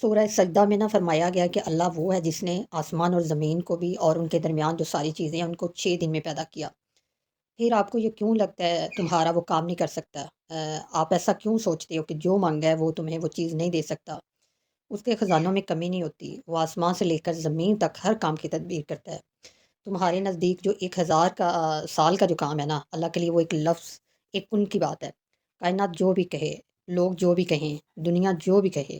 سورہ سجدہ میں فرمایا گیا کہ اللہ وہ ہے جس نے آسمان اور زمین کو بھی اور ان کے درمیان جو ساری چیزیں ہیں ان کو 6 دن میں پیدا کیا۔ پھر آپ کو یہ کیوں لگتا ہے تمہارا وہ کام نہیں کر سکتا؟ آپ ایسا کیوں سوچتے ہو کہ جو مانگا ہے وہ تمہیں وہ چیز نہیں دے سکتا؟ اس کے خزانوں میں کمی نہیں ہوتی، وہ آسمان سے لے کر زمین تک ہر کام کی تدبیر کرتا ہے۔ تمہارے نزدیک جو 1000 کا سال کا جو کام ہے نا، اللہ کے لیے وہ ایک لفظ، ایک ان کی بات ہے۔ کائنات جو بھی کہے، لوگ جو بھی کہیں، دنیا جو بھی کہے،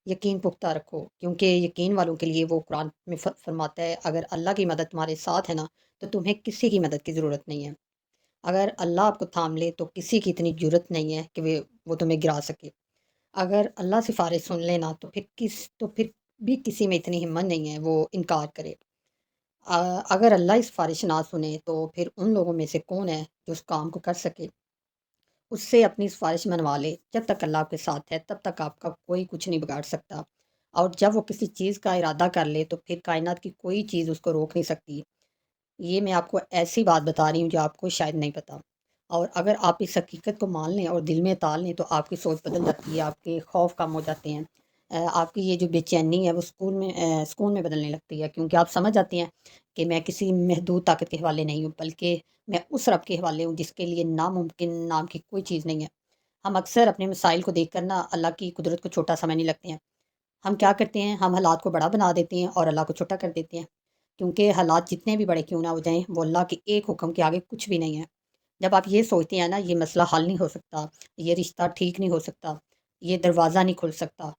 یقین پختہ رکھو، کیونکہ یقین والوں کے لیے وہ قرآن میں فرماتا ہے اگر اللہ کی مدد تمہارے ساتھ ہے نا تو تمہیں کسی کی مدد کی ضرورت نہیں ہے۔ اگر اللہ آپ کو تھام لے تو کسی کی اتنی جرت نہیں ہے کہ وہ تمہیں گرا سکے۔ اگر اللہ سفارش سن لینا تو پھر بھی کسی میں اتنی ہمت نہیں ہے وہ انکار کرے۔ اگر اللہ اس سفارش نہ سنے تو پھر ان لوگوں میں سے کون ہے جو اس کام کو کر سکے؟ اس سے اپنی سفارش منوا لے، جب تک اللہ آپ کے ساتھ ہے تب تک آپ کا کوئی کچھ نہیں بگاڑ سکتا، اور جب وہ کسی چیز کا ارادہ کر لے تو پھر کائنات کی کوئی چیز اس کو روک نہیں سکتی۔ یہ میں آپ کو ایسی بات بتا رہی ہوں جو آپ کو شاید نہیں پتہ، اور اگر آپ اس حقیقت کو مان لیں اور دل میں اتار لیں تو آپ کی سوچ بدل جاتی ہے، آپ کے خوف کم ہو جاتے ہیں، آپ کی یہ جو بے چینی ہے وہ سکون میں بدلنے لگتی ہے، کیونکہ آپ سمجھ جاتے ہیں کہ میں کسی محدود طاقت کے حوالے نہیں ہوں، بلکہ میں اس رب کے حوالے ہوں جس کے لیے ناممکن نام کی کوئی چیز نہیں ہے۔ ہم اکثر اپنے مسائل کو دیکھ کر نا اللہ کی قدرت کو چھوٹا سمجھنے لگتے ہیں۔ ہم کیا کرتے ہیں، ہم حالات کو بڑا بنا دیتے ہیں اور اللہ کو چھوٹا کر دیتے ہیں، کیونکہ حالات جتنے بھی بڑے کیوں نہ ہو جائیں وہ اللہ کے ایک حکم کے آگے کچھ بھی نہیں ہے۔ جب آپ یہ سوچتے ہیں نا یہ مسئلہ حل نہیں ہو سکتا، یہ رشتہ ٹھیک نہیں ہو سکتا، یہ دروازہ نہیں کھل سکتا،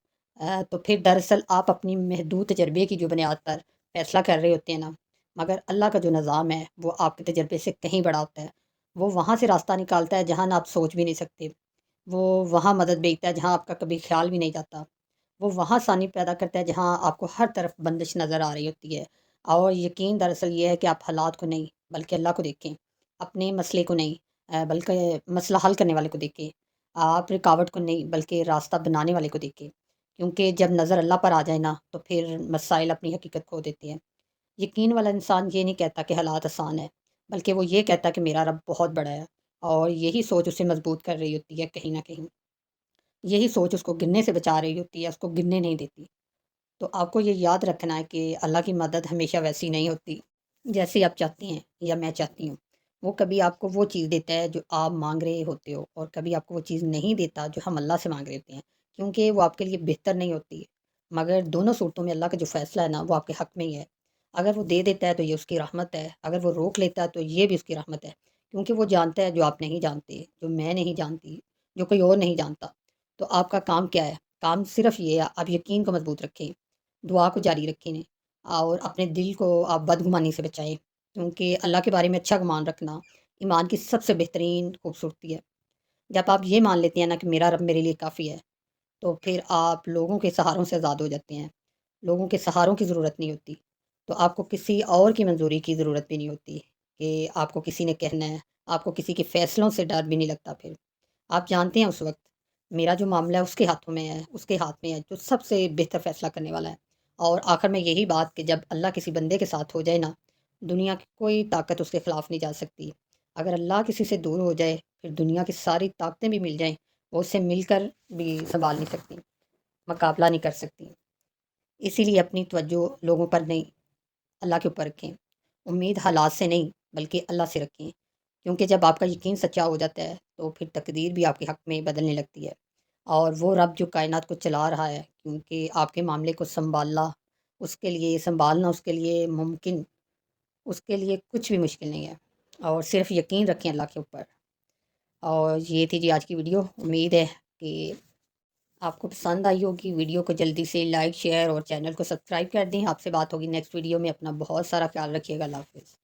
تو پھر دراصل آپ اپنی محدود تجربے کی جو بنیاد پر فیصلہ کر رہے ہوتے ہیں نا، مگر اللہ کا جو نظام ہے وہ آپ کے تجربے سے کہیں بڑا ہوتا ہے۔ وہ وہاں سے راستہ نکالتا ہے جہاں نہ آپ سوچ بھی نہیں سکتے، وہ وہاں مدد بھیجتا ہے جہاں آپ کا کبھی خیال بھی نہیں جاتا، وہ وہاں آسانی پیدا کرتا ہے جہاں آپ کو ہر طرف بندش نظر آ رہی ہوتی ہے۔ اور یقین دراصل یہ ہے کہ آپ حالات کو نہیں بلکہ اللہ کو دیکھیں، اپنے مسئلے کو نہیں بلکہ مسئلہ حل کرنے والے کو دیکھیں، آپ رکاوٹ کو نہیں بلکہ راستہ بنانے والے کو دیکھیں، کیونکہ جب نظر اللہ پر آ جائے نا تو پھر مسائل اپنی حقیقت کھو دیتے ہیں۔ یقین والا انسان یہ نہیں کہتا کہ حالات آسان ہے، بلکہ وہ یہ کہتا کہ میرا رب بہت بڑا ہے، اور یہی سوچ اسے مضبوط کر رہی ہوتی ہے کہیں نہ کہیں۔ یہی سوچ اس کو گرنے سے بچا رہی ہوتی ہے، اس کو گرنے نہیں دیتی۔ تو آپ کو یہ یاد رکھنا ہے کہ اللہ کی مدد ہمیشہ ویسی نہیں ہوتی جیسی آپ چاہتے ہیں یا میں چاہتی ہوں۔ وہ کبھی آپ کو وہ چیز دیتا ہے جو آپ مانگ رہے ہوتے ہو، اور کبھی آپ کو وہ چیز نہیں دیتا جو ہم اللہ سے مانگ رہے ہوتے ہیں، کیونکہ وہ آپ کے لیے بہتر نہیں ہوتی۔ مگر دونوں صورتوں میں اللہ کا جو فیصلہ ہے نا وہ آپ کے حق میں ہی ہے۔ اگر وہ دے دیتا ہے تو یہ اس کی رحمت ہے، اگر وہ روک لیتا ہے تو یہ بھی اس کی رحمت ہے، کیونکہ وہ جانتا ہے جو آپ نہیں جانتے، جو میں نہیں جانتی، جو کوئی اور نہیں جانتا۔ تو آپ کا کام کیا ہے؟ کام صرف یہ ہے، آپ یقین کو مضبوط رکھیں، دعا کو جاری رکھیں، اور اپنے دل کو آپ بدگمانی سے بچائیں، کیونکہ اللہ کے بارے میں اچھا گمان رکھنا ایمان کی سب سے بہترین خوبصورتی ہے۔ جب آپ یہ مان لیتے ہیں نا کہ میرا رب میرے لیے کافی ہے، تو پھر آپ لوگوں کے سہاروں سے آزاد ہو جاتے ہیں، لوگوں کے سہاروں کی ضرورت نہیں ہوتی، تو آپ کو کسی اور کی منظوری کی ضرورت بھی نہیں ہوتی کہ آپ کو کسی نے کہنا ہے، آپ کو کسی کے فیصلوں سے ڈر بھی نہیں لگتا۔ پھر آپ جانتے ہیں اس وقت میرا جو معاملہ ہے اس کے ہاتھوں میں ہے، اس کے ہاتھ میں ہے جو سب سے بہتر فیصلہ کرنے والا ہے۔ اور آخر میں یہی بات کہ جب اللہ کسی بندے کے ساتھ ہو جائے نا، دنیا کی کوئی طاقت اس کے خلاف نہیں جا سکتی۔ اگر اللہ کسی سے دور ہو جائے پھر دنیا کی ساری طاقتیں بھی مل جائیں، وہ اس سے مل کر بھی سنبھال نہیں سکتی، مقابلہ نہیں کر سکتی۔ اسی لیے اپنی توجہ لوگوں پر نہیں، اللہ کے اوپر رکھیں، امید حالات سے نہیں بلکہ اللہ سے رکھیں، کیونکہ جب آپ کا یقین سچا ہو جاتا ہے تو پھر تقدیر بھی آپ کے حق میں بدلنے لگتی ہے، اور وہ رب جو کائنات کو چلا رہا ہے، کیونکہ آپ کے معاملے کو سنبھالنا اس کے لیے ممکن، اس کے لیے کچھ بھی مشکل نہیں ہے، اور صرف یقین رکھیں اللہ کے اوپر۔ اور یہ تھی جی آج کی ویڈیو، امید ہے کہ آپ کو پسند آئی ہوگی۔ ویڈیو کو جلدی سے لائک، شیئر اور چینل کو سبسکرائب کر دیں۔ آپ سے بات ہوگی نیکسٹ ویڈیو میں، اپنا بہت سارا خیال رکھیے گا، اللہ حافظ۔